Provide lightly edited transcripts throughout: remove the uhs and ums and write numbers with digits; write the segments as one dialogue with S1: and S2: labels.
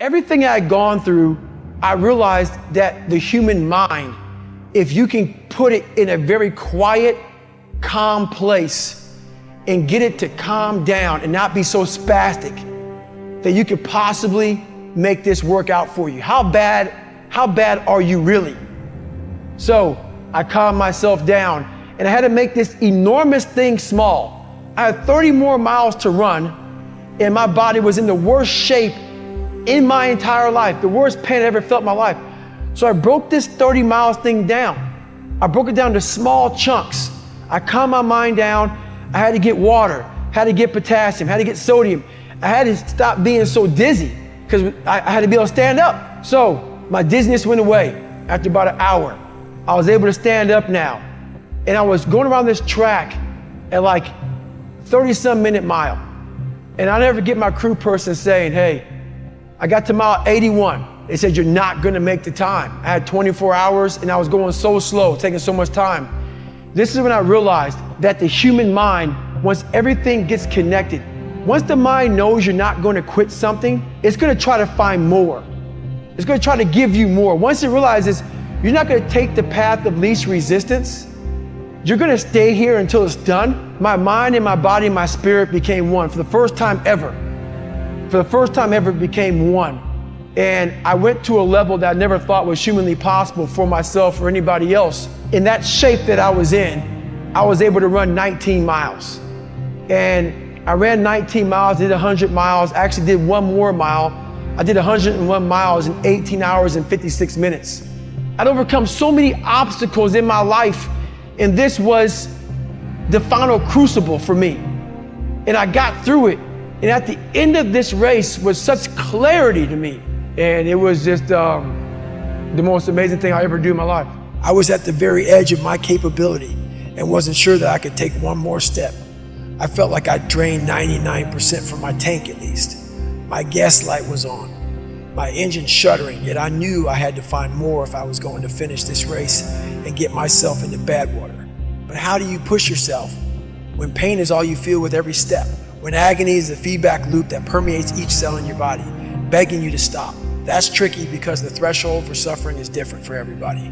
S1: Everything I had gone through, I realized that the human mind, if you can put it in a very quiet, calm place and get it to calm down and not be so spastic, that you could possibly make this work out for you. How bad are you really? So I calmed myself down and I had to make this enormous thing small. I had 30 more miles to run and my body was in the worst shape in my entire life, the worst pain I ever felt in my life. So I broke this 30 miles thing down. I broke it down to small chunks. I calmed my mind down. I had to get water, had to get potassium, had to get sodium. I had to stop being so dizzy because I had to be able to stand up. So my dizziness went away after about an hour. I was able to stand up now. And I was going around this track at like 30-some minute mile. And I'll never get my crew person saying, hey, I got to mile 81. They said, you're not gonna make the time. I had 24 hours and I was going so slow, taking so much time. This is when I realized that the human mind, once everything gets connected, once the mind knows you're not gonna quit something, it's gonna try to find more. It's gonna try to give you more. Once it realizes you're not gonna take the path of least resistance, you're gonna stay here until it's done. My mind and my body and my spirit became one for the first time ever. For the first time ever, it became one. And I went to a level that I never thought was humanly possible for myself or anybody else. In that shape that I was in, I was able to run 19 miles. And I ran 19 miles, did 100 miles, actually did one more mile. I did 101 miles in 18 hours and 56 minutes. I'd overcome so many obstacles in my life, and this was the final crucible for me. And I got through it. And at the end of this race was such clarity to me. And it was just the most amazing thing I ever do in my life. I was at the very edge of my capability and wasn't sure that I could take one more step. I felt like I drained 99% from my tank at least. My gas light was on, my engine shuddering, yet I knew I had to find more if I was going to finish this race and get myself into bad water. But how do you push yourself when pain is all you feel with every step? When agony is a feedback loop that permeates each cell in your body, begging you to stop. That's tricky because the threshold for suffering is different for everybody.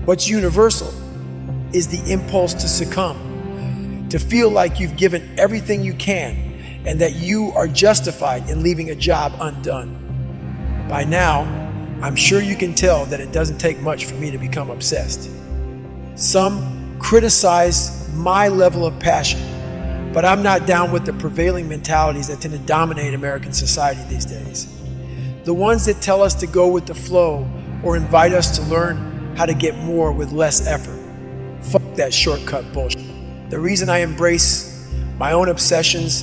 S1: What's universal is the impulse to succumb, to feel like you've given everything you can and that you are justified in leaving a job undone. By now, I'm sure you can tell that it doesn't take much for me to become obsessed. Some criticize my level of passion, but I'm not down with the prevailing mentalities that tend to dominate American society these days. The ones that tell us to go with the flow or invite us to learn how to get more with less effort. Fuck that shortcut bullshit. The reason I embrace my own obsessions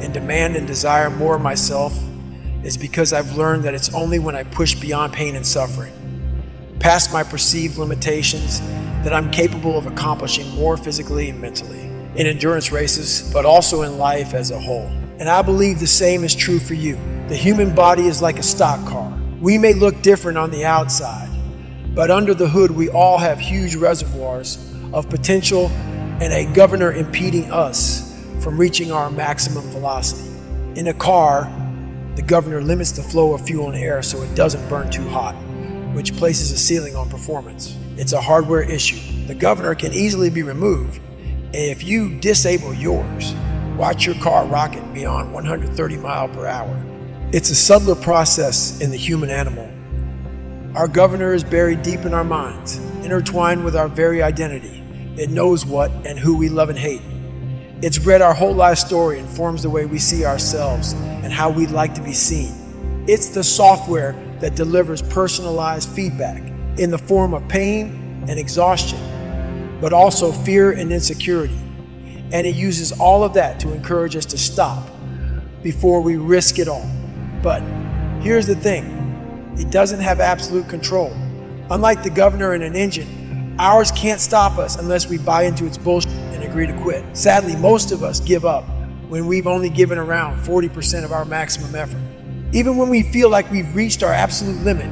S1: and demand and desire more of myself is because I've learned that it's only when I push beyond pain and suffering, past my perceived limitations, that I'm capable of accomplishing more physically and mentally. In endurance races, but also in life as a whole. And I believe the same is true for you. The human body is like a stock car. We may look different on the outside, but under the hood, we all have huge reservoirs of potential and a governor impeding us from reaching our maximum velocity. In a car, the governor limits the flow of fuel and air so it doesn't burn too hot, which places a ceiling on performance. It's a hardware issue. The governor can easily be removed. If you disable yours, watch your car rocket beyond 130 miles per hour. It's a subtler process in the human animal. Our governor is buried deep in our minds, intertwined with our very identity. It knows what and who we love and hate. It's read our whole life story and forms the way we see ourselves and how we'd like to be seen. It's the software that delivers personalized feedback in the form of pain and exhaustion, but also fear and insecurity. And it uses all of that to encourage us to stop before we risk it all. But here's the thing, it doesn't have absolute control. Unlike the governor in an engine, ours can't stop us unless we buy into its bullshit and agree to quit. Sadly, most of us give up when we've only given around 40% of our maximum effort. Even when we feel like we've reached our absolute limit,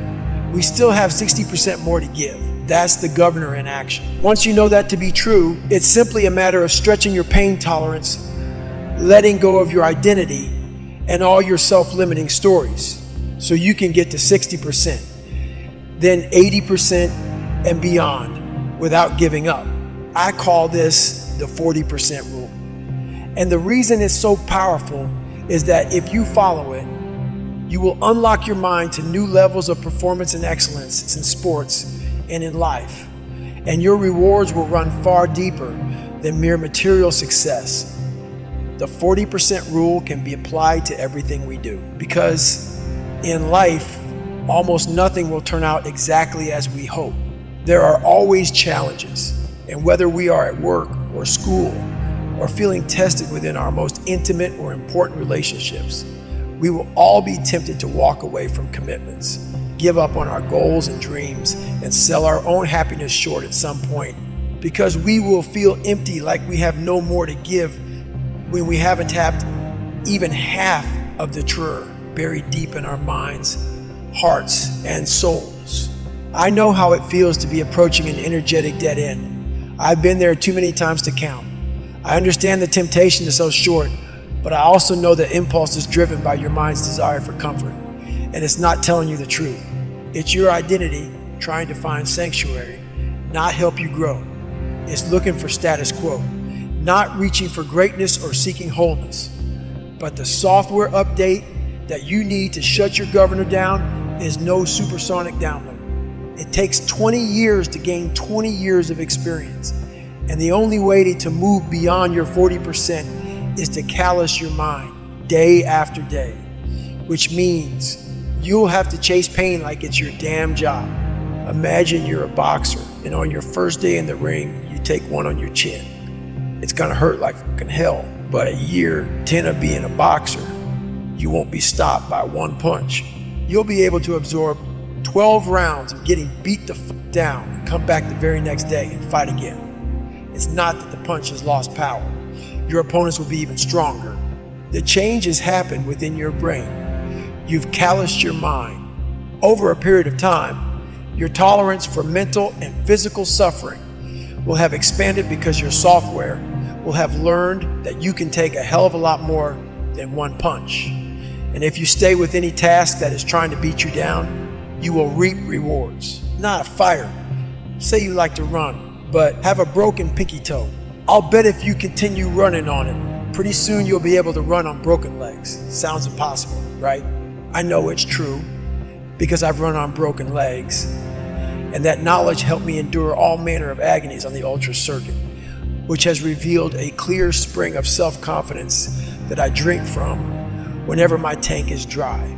S1: we still have 60% more to give. That's the governor in action. Once you know that to be true, it's simply a matter of stretching your pain tolerance, letting go of your identity and all your self-limiting stories, so you can get to 60%, then 80% and beyond without giving up. I call this the 40% rule. And the reason it's so powerful is that if you follow it, you will unlock your mind to new levels of performance and excellence in sports and in life. And your rewards will run far deeper than mere material success. The 40% rule can be applied to everything we do, because in life, almost nothing will turn out exactly as we hope. There are always challenges, and whether we are at work or school or feeling tested within our most intimate or important relationships, we will all be tempted to walk away from commitments, give up on our goals and dreams, and sell our own happiness short at some point, because we will feel empty, like we have no more to give when we haven't tapped even half of the treasure buried deep in our minds, hearts, and souls. I know how it feels to be approaching an energetic dead end. I've been there too many times to count. I understand the temptation to sell short, but I also know that impulse is driven by your mind's desire for comfort, and it's not telling you the truth. It's your identity trying to find sanctuary, not help you grow. It's looking for status quo, not reaching for greatness or seeking wholeness. But the software update that you need to shut your governor down is no supersonic download. It takes 20 years to gain 20 years of experience. And the only way to move beyond your 40% is to callous your mind day after day, which means you'll have to chase pain like it's your damn job. Imagine you're a boxer, and on your first day in the ring, you take one on your chin. It's gonna hurt like fucking hell, but a year 10 of being a boxer, you won't be stopped by one punch. You'll be able to absorb 12 rounds of getting beat the fuck down and come back the very next day and fight again. It's not that the punch has lost power. Your opponents will be even stronger. The change has happened within your brain. You've calloused your mind. Over a period of time, your tolerance for mental and physical suffering will have expanded, because your software will have learned that you can take a hell of a lot more than one punch. And if you stay with any task that is trying to beat you down, you will reap rewards. Not a fighter. Say you like to run, but have a broken pinky toe. I'll bet if you continue running on it, pretty soon you'll be able to run on broken legs. Sounds impossible, right? I know it's true, because I've run on broken legs, and that knowledge helped me endure all manner of agonies on the ultra circuit, which has revealed a clear spring of self-confidence that I drink from whenever my tank is dry.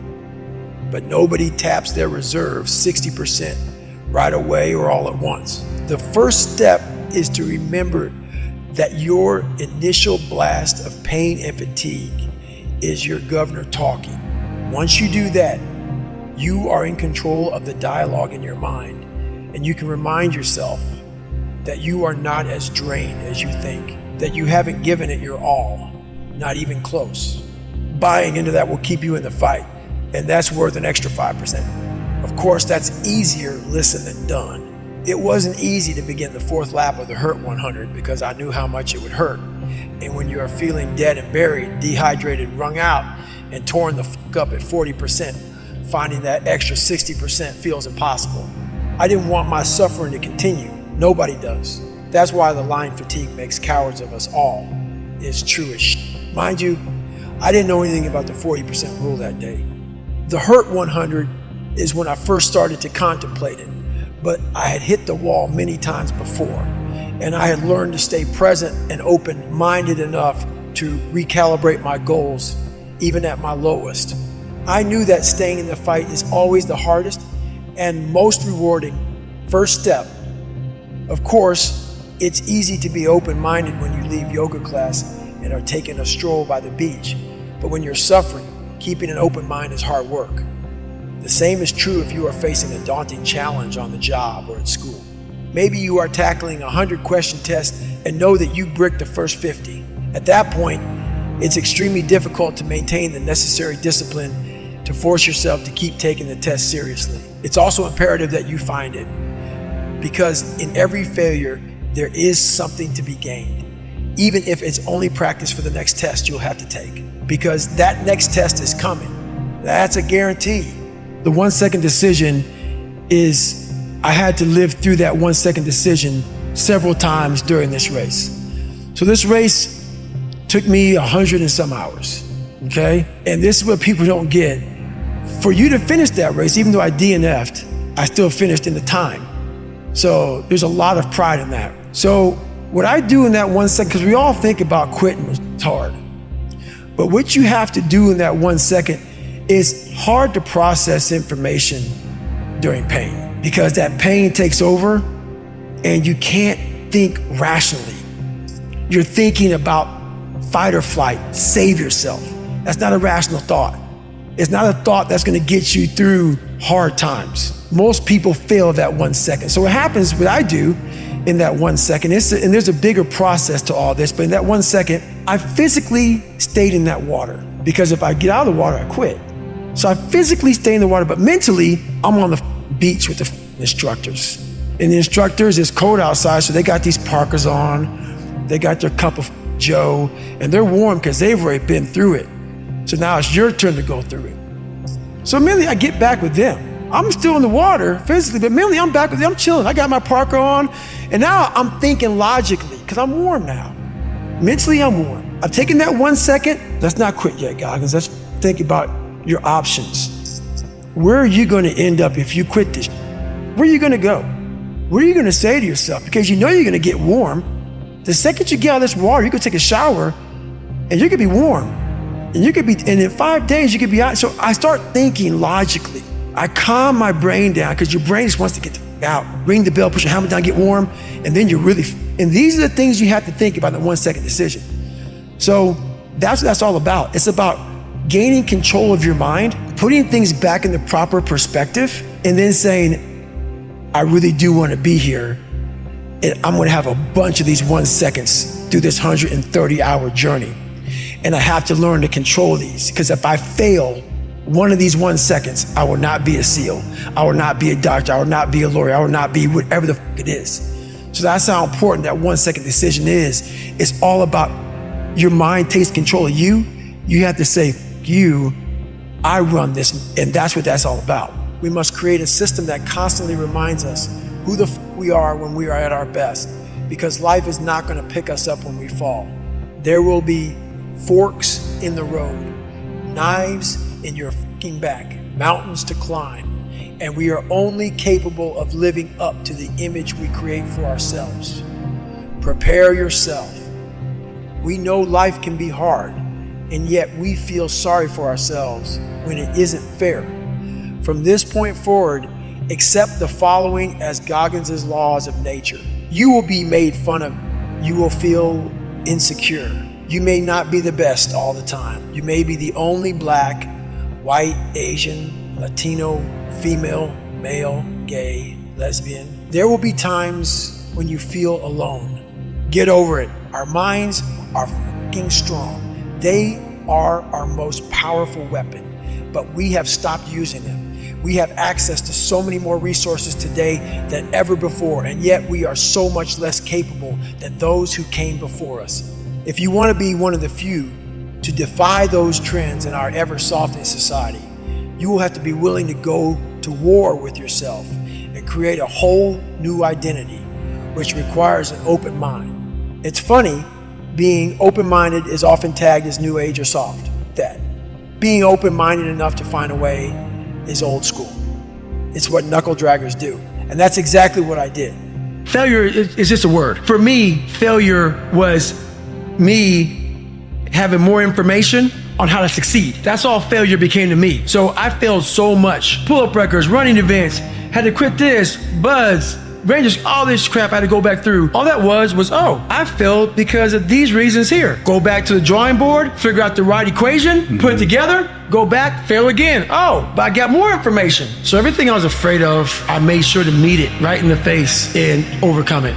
S1: But nobody taps their reserve 60% right away or all at once. The first step is to remember that your initial blast of pain and fatigue is your governor talking. Once you do that, you are in control of the dialogue in your mind, and you can remind yourself that you are not as drained as you think, that you haven't given it your all, not even close. Buying into that will keep you in the fight, and that's worth an extra 5%. Of course, that's easier listened than done. It wasn't easy to begin the fourth lap of the Hurt 100, because I knew how much it would hurt. And when you are feeling dead and buried, dehydrated, wrung out, and torn the fuck up at 40%, finding that extra 60% feels impossible. I didn't want my suffering to continue. Nobody does. That's why the line fatigue makes cowards of us all. It's true as shit. Mind you, I didn't know anything about the 40% rule that day. The Hurt 100 is when I first started to contemplate it, but I had hit the wall many times before, and I had learned to stay present and open-minded enough to recalibrate my goals, even at my lowest. I knew that staying in the fight is always the hardest and most rewarding first step. Of course, it's easy to be open-minded when you leave yoga class and are taking a stroll by the beach, but when you're suffering, keeping an open mind is hard work. The same is true if you are facing a daunting challenge on the job or at school. Maybe you are tackling a 100-question test and know that you bricked the first 50. At that point, it's extremely difficult to maintain the necessary discipline to force yourself to keep taking the test seriously. It's also imperative that you find it, because in every failure, there is something to be gained, even if it's only practice for the next test you'll have to take, because that next test is coming. That's a guarantee. The 1 second decision is, I had to live through that 1 second decision several times during this race. So this race took me 100 and some hours, okay? And this is what people don't get. For you to finish that race, even though I DNF'd, I still finished in the time. So there's a lot of pride in that. So what I do in that 1 second, because we all think about quitting, it's hard. But what you have to do in that 1 second is hard to process information during pain, because that pain takes over and you can't think rationally. You're thinking about fight or flight, save yourself. That's not a rational thought. It's not a thought that's gonna get you through hard times. Most people fail that 1 second. So what happens, what I do in that 1 second, and there's a bigger process to all this, but in that 1 second, I physically stayed in that water, because if I get out of the water, I quit. So I physically stay in the water, but mentally, I'm on the beach with the instructors. And the instructors, it's cold outside, so they got these parkas on, they got their cup of Joe, and they're warm because they've already been through it. So now it's your turn to go through it. So mentally, I get back with them. I'm still in the water physically, but mentally, I'm back with them. I'm chilling. I got my parka on, and now I'm thinking logically, because I'm warm now. Mentally, I'm warm. I've taken that 1 second. Let's not quit yet, Goggins. Let's think about your options. Where are you going to end up if you quit this? Where are you going to go? What are you going to say to yourself? Because you know you're going to get warm. The second you get out of this water, you could take a shower and you could be warm. And in 5 days, you could be out. So I start thinking logically. I calm my brain down, because your brain just wants to get the f out. Ring the bell, put your helmet down, get warm, and then and these are the things you have to think about in the 1 second decision. So that's what that's all about. It's about gaining control of your mind, putting things back in the proper perspective, and then saying, I really do want to be here. And I'm going to have a bunch of these 1 seconds through this 130-hour journey. And I have to learn to control these, because if I fail one of these 1 seconds, I will not be a SEAL. I will not be a doctor. I will not be a lawyer. I will not be whatever the f it is. So that's how important that 1 second decision is. It's all about your mind takes control of you. You have to say, you, I run this, and that's what that's all about. We must create a system that constantly reminds us who the f we are when we are at our best, because life is not going to pick us up when we fall. There will be forks in the road, knives in your fucking back, mountains to climb, and we are only capable of living up to the image we create for ourselves. Prepare yourself. We know life can be hard, and yet we feel sorry for ourselves when it isn't fair. From this point forward, accept the following as Goggins' laws of nature. You will be made fun of. You will feel insecure. You may not be the best all the time. You may be the only black, white, Asian, Latino, female, male, gay, lesbian. There will be times when you feel alone. Get over it. Our minds are fucking strong. They are our most powerful weapon, but we have stopped using them. We have access to so many more resources today than ever before, and yet we are so much less capable than those who came before us. If you want to be one of the few to defy those trends in our ever-softening society, you will have to be willing to go to war with yourself and create a whole new identity, which requires an open mind. It's funny, being open-minded is often tagged as new age or soft. That being open-minded enough to find a way is old school. It's what knuckle draggers do. And that's exactly what I did. Failure is just a word. For me, failure was me having more information on how to succeed. That's all failure became to me. So I failed so much. Pull-up records, running events, had to quit this, buds, Rangers, all this crap I had to go back through. All that was, oh, I failed because of these reasons here. Go back to the drawing board, figure out the right equation, put it together, go back, fail again. Oh, but I got more information. So everything I was afraid of, I made sure to meet it right in the face and overcome it.